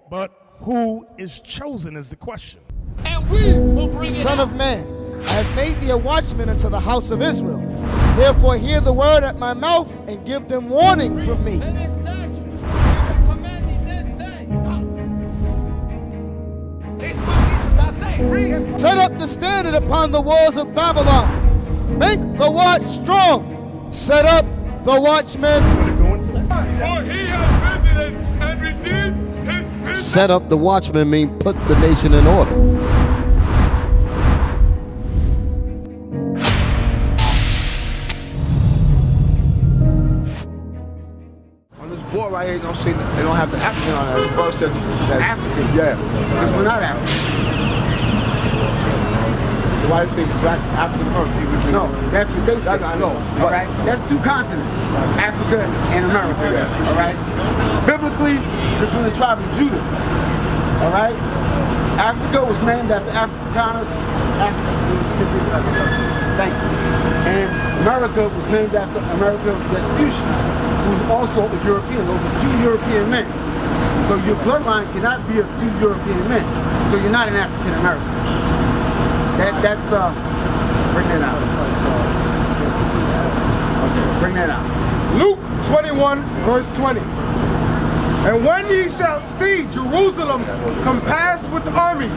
But who is chosen is the question. And we will bring Son of man, I have made thee a watchman unto the house of Israel. Therefore hear the word at my mouth and give them warning from me. Set up the standard upon the walls of Babylon. Make the watch strong. Set up the watchman. For he has visited and redeemed his people. Set up the watchman mean put the nation in order. On this board right here, don't say they don't have the African on it. The board says that African. Yeah. Because we're not African. Why they say black African American? No, that's what they say. I know. All right, that's two continents, Africa and America. Yeah. All right. Biblically, they're from the tribe of Judah. All right. Africa was named after Africanus. Thank you. And America was named after America Vespucius, who was also a European. Those are two European men. So your bloodline cannot be of two European men. So you're not an African American. That's bring that out. Okay, bring that out. Luke 21, verse 20. And when ye shall see Jerusalem compassed with armies,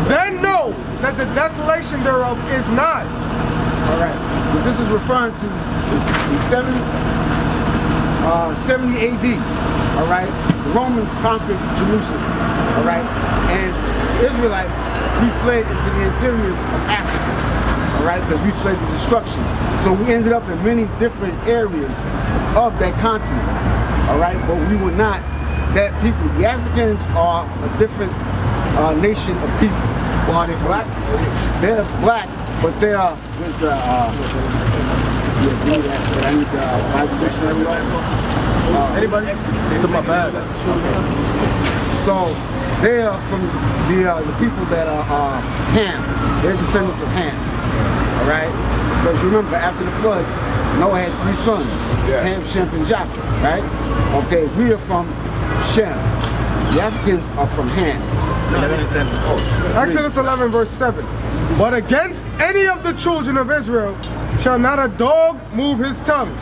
then know that the desolation thereof is nigh. All right. So this is referring to the 70 AD. All right. The Romans conquered Jerusalem. All right. And the Israelites, we fled into the interiors of Africa, all right, because we fled the destruction. So we ended up in many different areas of that continent, all right, but we were not that people. The Africans are a different nation of people. Well, are they black? They're black, but they are with the, anybody? To my bad. So they are from the people that are Ham. They're descendants of Ham. All right? Because remember, after the flood, Noah had 3 sons. Yeah. Ham, Shem, and Japheth. Right? Okay, we are from Shem. The Africans are from Ham. Exodus 11, verse 7. But against any of the children of Israel shall not a dog move his tongue,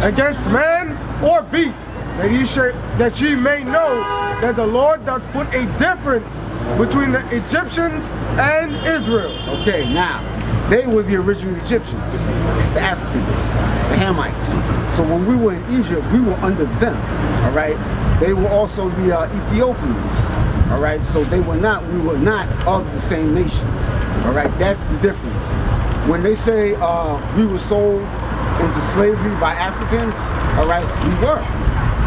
against man or beast, that ye may know that the Lord doth put a difference between the Egyptians and Israel. Okay, now, they were the original Egyptians, the Africans, the Hamites. So when we were in Egypt, we were under them, all right? They were also the Ethiopians, all right? So we were not of the same nation, all right? That's the difference. When they say we were sold into slavery by Africans, all right, we were.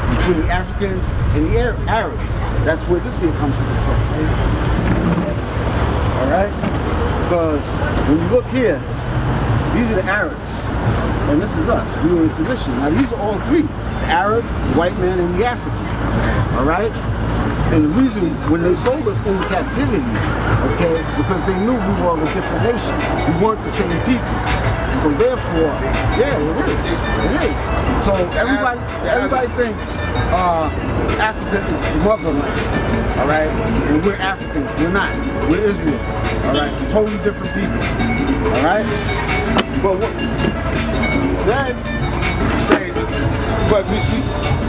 Between the Africans and the Arabs. That's where this here comes into play. All right? Because when you look here, these are the Arabs, and this is us. We were in submission. Now these are all three: the Arab, the white man, and the African. All right? And the reason when they sold us into captivity, okay, because they knew we were of a different nation. We weren't the same people. So therefore, yeah, it is. It is. So everybody thinks Africa is the motherland, all right? And we're Africans. We're not. We're Israel, all right? Totally different people, all right? But what? Then say, but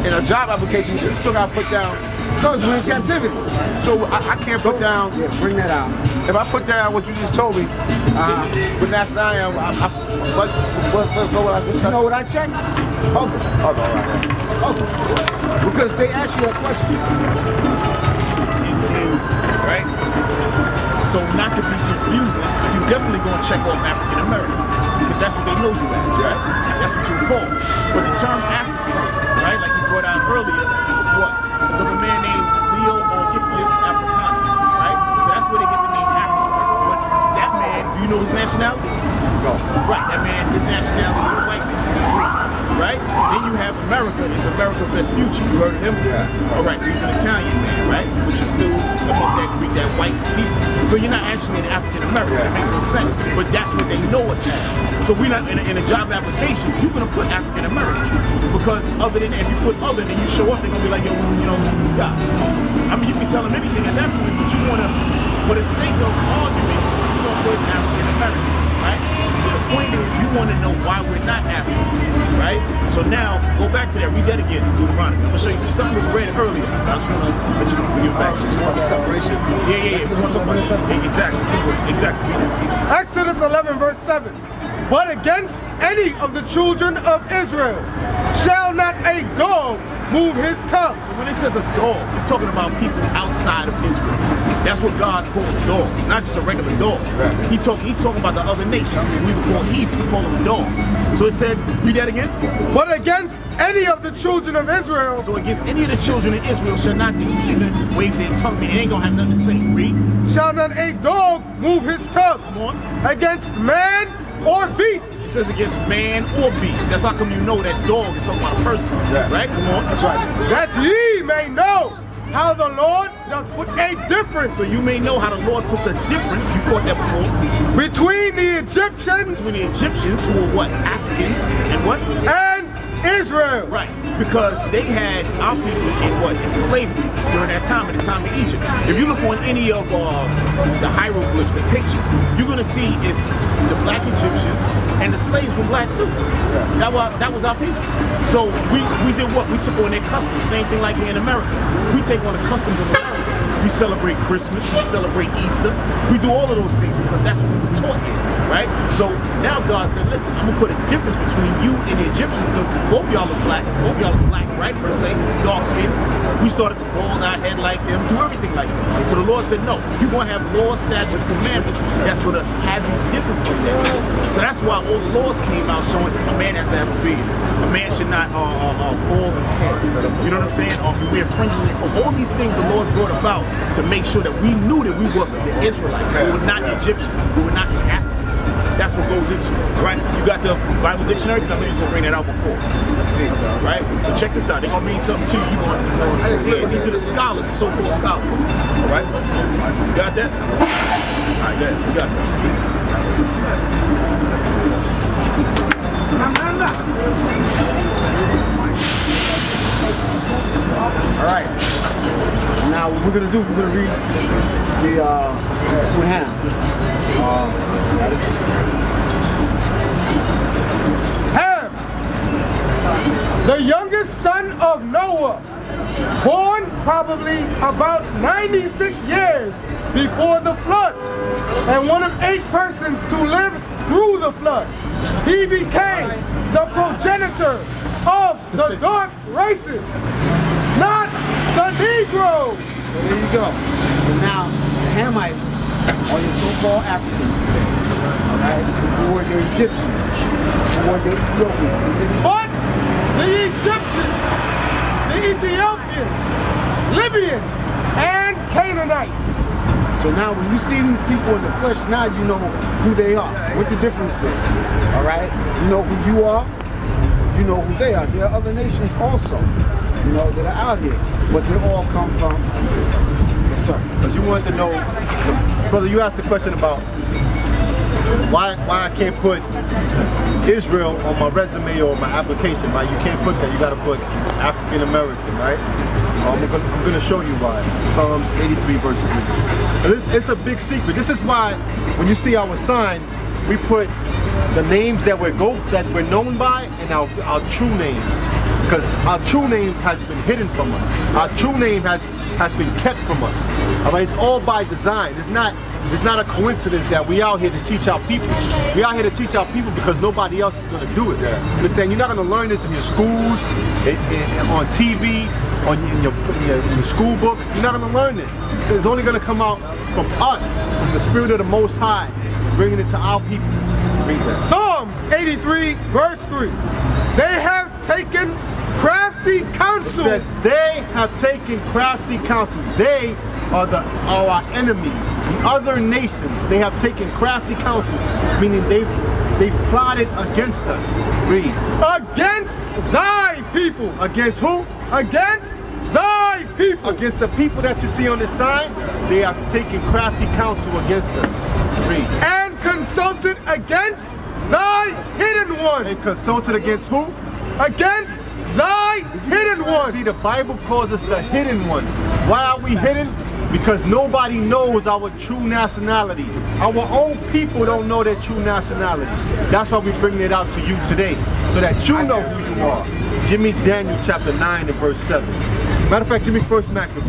in a job application, you still got to put down. Because we're in captivity. So I can't put down. Yeah, bring that out. If I put down what you just told me, with nationality, what I just you know what I checked? Okay. Okay, all right. Okay. Because they ask you a question. Right? So not to be confusing, you definitely going to check off African American. Because that's what they know you as, right? That's what you're called. But the term African, right, like you brought out earlier, is what? It's of a man named Leo or Hippias Africanus, right? So that's where they get the name African. But that man, do you know his nationality? No. Right, that man, his nationality is white man, he's green, right? right? Then you have America. It's America Vespucci. You heard of him? Yeah. All right, so he's an Italian man, right? Which is still among that Greek, that white people. So you're not actually an African American. It makes no sense. But that's what they know us as. So we're not in a job application. You're gonna put African American because other than if you put other, then you show up, they're gonna be like, yo, you know, who's this guy? I mean, you can tell them anything at that point, but you wanna, for the sake of argument, you're gonna put African American, right? So the point is, you want to know why we're not African, right? So now, go back to that, read that again, Deuteronomy. I'm going to show you, something was read earlier. I just want to let you bring it back. About the separation. Yeah. We want to talk about it. Exactly. Exodus 11 verse 7. But against any of the children of Israel shall not a dog move his tongue. So when it says a dog, it's talking about people outside of Israel. That's what God calls dogs, not just a regular dog. Right. He talking about the other nations. We would call heathen, we call them dogs. So it said, read that again. But against any of the children of Israel, So against any of the children of Israel shall not the heathen wave their tongue. They ain't gonna have nothing to say. Read. shall not a dog move his tongue Come on. against man or beast. It says against man or beast. That's how come you know that dog is talking about a person. Yeah. Right? Come on. That's right. That ye may know how the Lord doth put a difference So you may know how the Lord puts a difference, you caught that before, between the Egyptians between the Egyptians, who were what? Africans, and what? and Israel. Right, because they had our people in what? In slavery during that time, in the time of Egypt. If you look on any of the hieroglyphs, the pictures, you're gonna see it's the black Egyptians and the slaves were black too. That was our people. So we did what? We took on their customs. Same thing like here in America. We take on the customs of America. We celebrate Christmas, we celebrate Easter. We do all of those things because that's what we were taught here, right? So now God said, listen, I'm gonna put a difference between you and the Egyptians because both y'all are black, right, per se, dark skin. We started to bald our head like them, do everything like them. So the Lord said, no, you're gonna have laws, statutes, commandments that's gonna have you different from them. So that's why all the laws came out showing a man has to have a beard. A man should not bald his head. You know what I'm saying? Or wear fringes. All these things the Lord brought about to make sure that we knew that we were the Israelites. We were not the Egyptians. We were not the Africans. That's what goes into it. Right? You got the Bible dictionary? Because I know you're going to bring that out before. Right? So check this out. They're going to read something to you. Yeah, these are the scholars, the so-called scholars. All right? You got that? All right, good. You got that. All right. Now what we're gonna do, we're gonna read the Ham. Ham, the youngest son of Noah, born probably about 96 years before the flood, and one of 8 persons to live through the flood. He became the progenitor of the dark races, not the Negro. So there you go. So now the Hamites are your so-called Africans today. All right? Who were your Egyptians? Who were your Ethiopians? But the Egyptians, the Ethiopians, Libyans, and Canaanites. So now when you see these people in the flesh, now you know who they are, what the difference is. All right? You know who you are, you know who they are. There are other nations also, you know, that are out here, but they all come from yes, sir. Because you wanted to know, brother, you asked a question about why I can't put Israel on my resume or my application. Right? You can't put that. You got to put African American, right? I'm going to show you why. Psalms 83 verse 3. It's a big secret. This is why when you see our sign, we put the names that we're known by and our true names. Because our true names has been hidden from us. Our true name has been kept from us. All right, it's all by design. It's not a coincidence that we out here to teach our people. We out here to teach our people because nobody else is going to do it. You understand? You're not going to learn this in your schools, on TV, in your school books. You're not going to learn this. It's only going to come out from us, from the Spirit of the Most High, bringing it to our people. Read that. Psalms 83 verse 3. They have taken crafty counsel. It says they have taken crafty counsel. They are our enemies. The other nations, they have taken crafty counsel, meaning they've They plotted against us. Read. Against thy people. Against who? Against thy people. Against the people that you see on the sign, they are taking crafty counsel against us. Read. And consulted against thy hidden one. And consulted against who? Against thy hidden one. See, the Bible calls us the hidden ones. Why are we hidden? Because nobody knows our true nationality. Our own people don't know their true nationality. That's why we bring it out to you today, so that you know who you are. Give me Daniel chapter 9 and verse 7. Matter of fact, give me First Maccabees.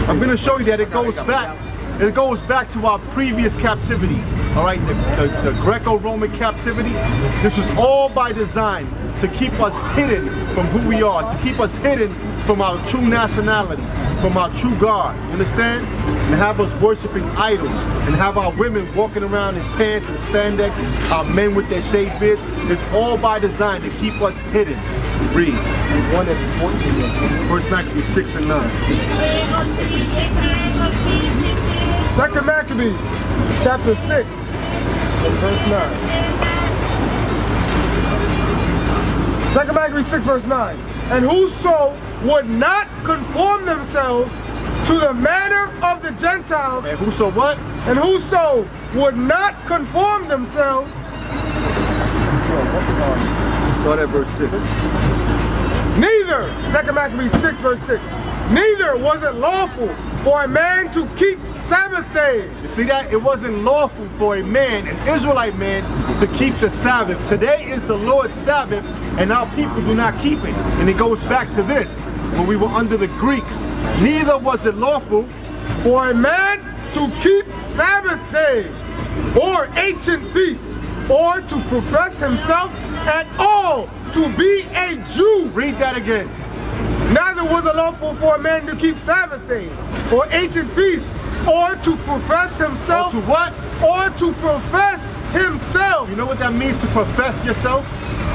I'm going to show you that it goes back. It goes back to our previous captivity. All right, the Greco-Roman captivity. This was all by design to keep us hidden from who we are, to keep us hidden from our true nationality, from our true God. You understand? And have us worshiping idols, and have our women walking around in pants and spandex, our men with their shaved beards. It's all by design to keep us hidden. Read. 1 and 14. First Maccabees 6 and 9. Second Maccabees, chapter 6, and verse 9. Second Maccabees 6, verse 9. And whoso would not conform themselves to the manner of the Gentiles. And whoso what? And whoso would not conform themselves. Start at verse 6. Neither, Second Maccabees 6, verse 6. Neither was it lawful for a man to keep Sabbath days. You see that? It wasn't lawful for a man, an Israelite man, to keep the Sabbath. Today is the Lord's Sabbath, and our people do not keep it. And it goes back to this, when we were under the Greeks. Neither was it lawful for a man to keep Sabbath days, or ancient feasts, or to profess himself at all to be a Jew. Read that again. Neither was it lawful for a man to keep Sabbath days, or ancient feasts, or to profess himself. Or to what? Or to profess himself. You know what that means, to profess yourself?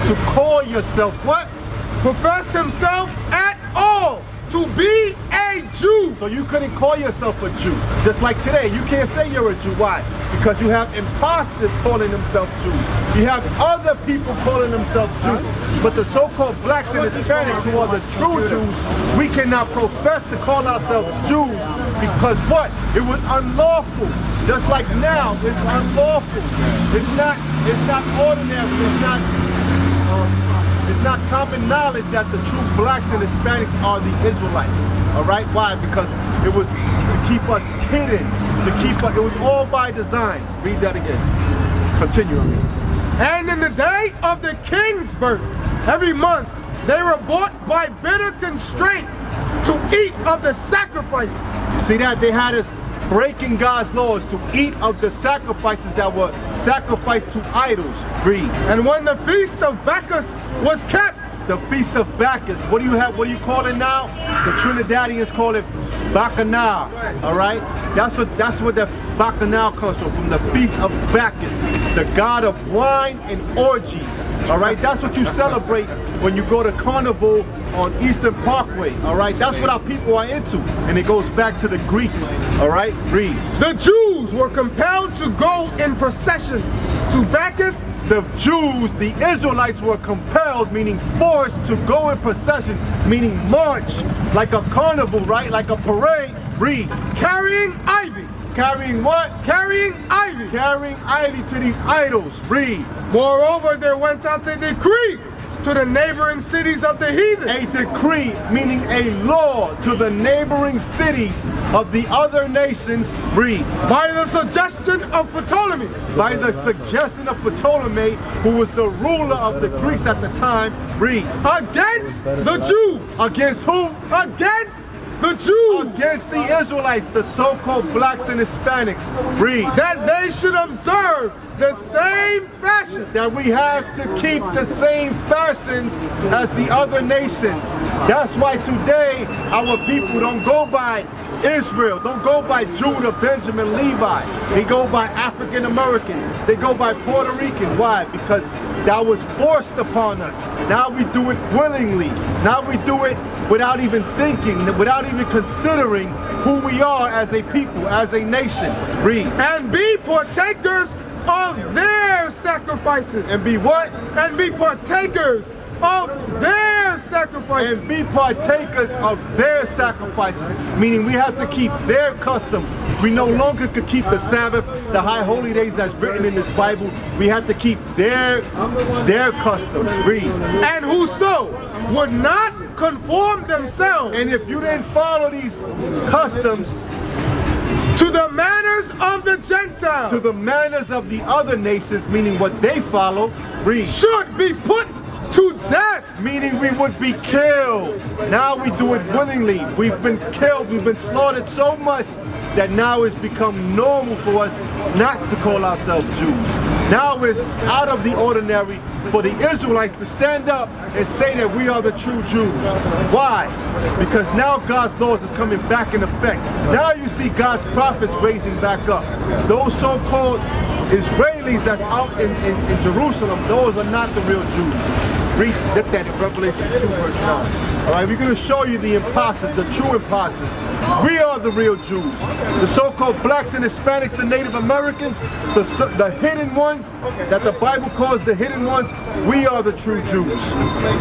To call yourself what? Profess himself at all to be a Jew. So you couldn't call yourself a Jew. Just like today, you can't say you're a Jew. Why? Because you have imposters calling themselves Jews. You have other people calling themselves Jews. But the so-called blacks and Hispanics, who are the true Jews, we cannot profess to call ourselves Jews, because what? It was unlawful. Just like now, it's unlawful. It's not ordinary. It's not common knowledge that the true blacks and Hispanics are the Israelites. All right? Why? Because it was to keep us hidden. It was all by design. Read that again. Continue. And in the day of the king's birth, every month, they were bought by bitter constraint to eat of the sacrifices. See that? They had us breaking God's laws to eat of the sacrifices that were sacrificed to idols. Read. And when the feast of Bacchus was kept, the feast of Bacchus, what do you you call it now? The Trinidadians call it Bacchanal. All right, that's what the Bacchanal comes from the feast of Bacchus, the god of wine and orgies. All right, that's what you celebrate when you go to Carnival on Eastern Parkway. All right, that's what our people are into, and it goes back to the Greeks. All right, read. The Jews were compelled to go in procession to Bacchus. The Jews, the Israelites, were compelled, meaning forced, to go in procession, meaning march, like a carnival, right? Like a parade. Read. Carrying ivy. Carrying what? Carrying ivy. Carrying ivy to these idols. Read. Moreover, there went out a decree to the neighboring cities of the heathen. A decree, meaning a law, to the neighboring cities of the other nations. Read. By the suggestion of Ptolemy. By the suggestion of Ptolemy, who was the ruler of the Greeks at the time. Read. Against the Jews. Against who? Against the Jews. Against the Israelites, the so-called blacks and Hispanics. Read. That they should observe the same fashion. That we have to keep the same fashions as the other nations. That's why today our people don't go by Israel, don't go by Judah, Benjamin, Levi. They go by African American. They go by Puerto Rican. Why? Because that was forced upon us. Now we do it willingly. Now we do it without even thinking, without even considering who we are as a people, as a nation. Read. And be partakers of their sacrifices. And be what? And be partakers of their sacrifices. And be partakers of their sacrifices. Meaning we have to keep their customs. We no longer could keep the Sabbath, the high holy days that's written in this Bible. We have to keep their customs. Read. And whoso would not conform themselves. And if you didn't follow these customs, to the manners of the Gentiles, to the manners of the other nations, meaning what they follow, read, should be put to death, meaning we would be killed. Now we do it willingly. We've been killed, we've been slaughtered so much that now it's become normal for us not to call ourselves Jews. Now it's out of the ordinary for the Israelites to stand up and say that we are the true Jews. Why? Because now God's laws is coming back in effect. Now you see God's prophets raising back up. Those so-called Israelis that's out in Jerusalem, those are not the real Jews. Read that in Revelation 2 verse 9. Alright, we're going to show you the imposters, the true imposters. We are the real Jews. The so-called blacks and Hispanics and Native Americans, the hidden ones that the Bible calls the hidden ones, we are the true Jews.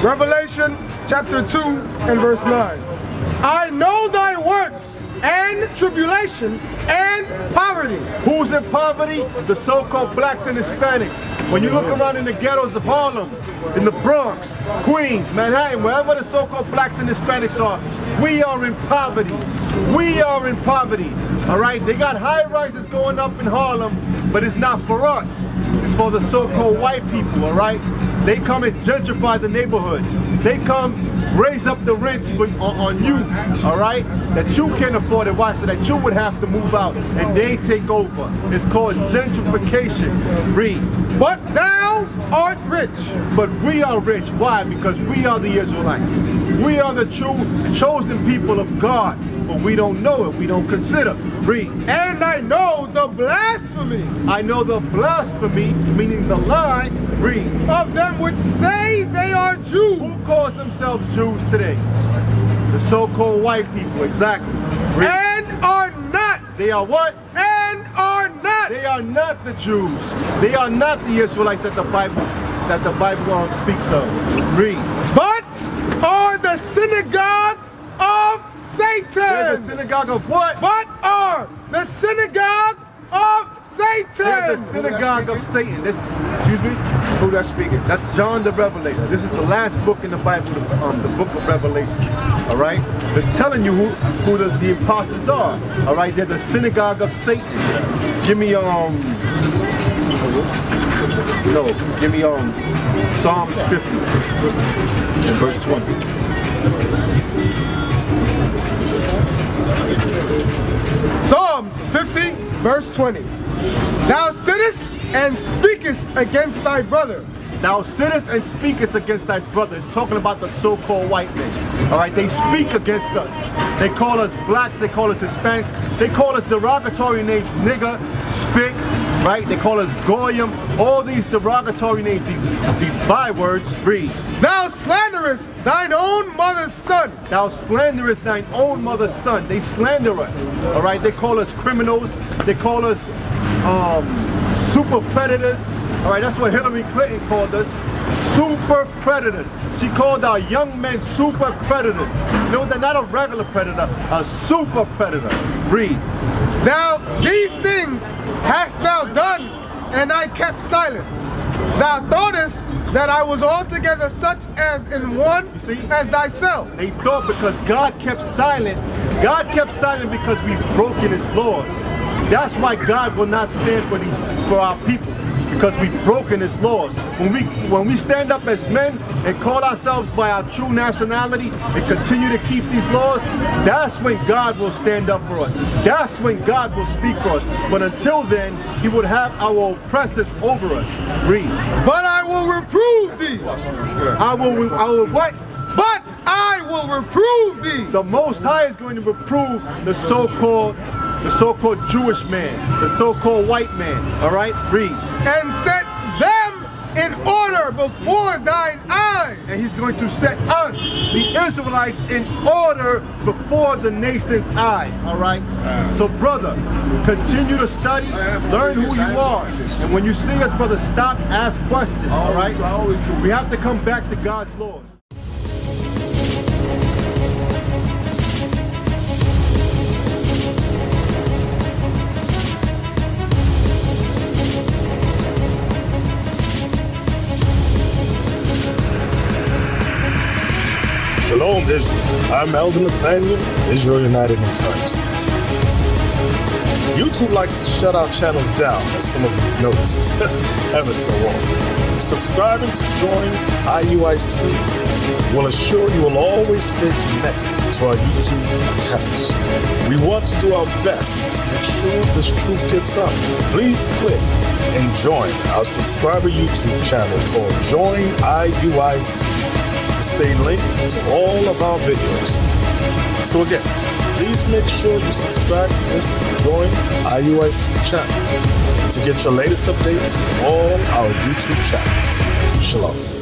Revelation chapter 2 and verse 9. I know thy works and tribulation and poverty. Who's in poverty? The so-called blacks and Hispanics. When you look around in the ghettos of Harlem, in the Bronx, Queens, Manhattan, wherever the so-called blacks and Hispanics are, we are in poverty. We are in poverty. Alright? They got high-rises going up in Harlem, but it's not for us. It's for the so-called white people, alright? They come and gentrify the neighborhoods. They come raise up the rents on you, alright? That you can't afford it. Why? So that you would have to move out and they take over. It's called gentrification. Read. But thou art rich. But we are rich. Why? Because we are the Israelites. We are the true chosen people of God. But we don't know it. We don't consider. Read. And I know the blasphemy. I know the blasphemy, meaning the lie. Read. Of them which say they are Jews. Who calls themselves Jews today? The so-called white people, exactly. Read. And are not. They are what? And are not. They are not the Jews. They are not the Israelites that the Bible speaks of. Read. But are the synagogue of Satan. They're the synagogue of what? But are the synagogue of Satan. They're the synagogue of Satan. This, excuse me? Who that's speaking? That's John the Revelator. This is the last book in the Bible, the book of Revelation. Alright? It's telling you who the imposters are. Alright? They're the synagogue of Satan. Give me Psalms 50 and verse 20. Psalms 50 verse 20. Thou sittest and speakest against thy brother. Thou sittest and speakest against thy brother. It's talking about the so-called white men. Alright, they speak against us. They call us blacks, they call us Hispanics, they call us derogatory names, nigger, spick, right? They call us goyim, all these derogatory names, these bywords. Read. Thou slanderest thine own mother's son. Thou slanderest thine own mother's son. They slander us. Alright, they call us criminals, they call us super predators. Alright, that's what Hillary Clinton called us. Super predators. She called our young men super predators. You know, they're not a regular predator, a super predator. Read. Now these things hast thou done, and I kept silence. Thou thoughtest that I was altogether such as in one as thyself. They thought because God kept silent. God kept silent because we've broken his laws. That's why God will not stand for our people. Because we've broken his laws. When we stand up as men and call ourselves by our true nationality and continue to keep these laws, that's when God will stand up for us. That's when God will speak for us. But until then, he would have our oppressors over us. Read. But I will reprove thee. I will what? But I will reprove thee. The Most High is going to reprove the so-called Jewish man, the so-called white man. All right, read. And set them in order order before thine eyes. And he's going to set us, the Israelites, in order before the nation's eyes, all right? So, brother, continue to study, learn who you are. And when you see us, brother, stop, ask questions, all right? We have to come back to God's laws. Shalom, Israel. I'm Elder Nathaniel, Israel United in Christ. YouTube likes to shut our channels down, as some of you have noticed, ever so often. Subscribing to join IUIC will assure you will always stay connected to our YouTube accounts. We want to do our best to make sure this truth gets out. Please click and join our subscriber YouTube channel called Join IUIC to stay linked to all of our videos. So again, please make sure you subscribe to this Join IUIC channel to get your latest updates from all our YouTube channels. Shalom.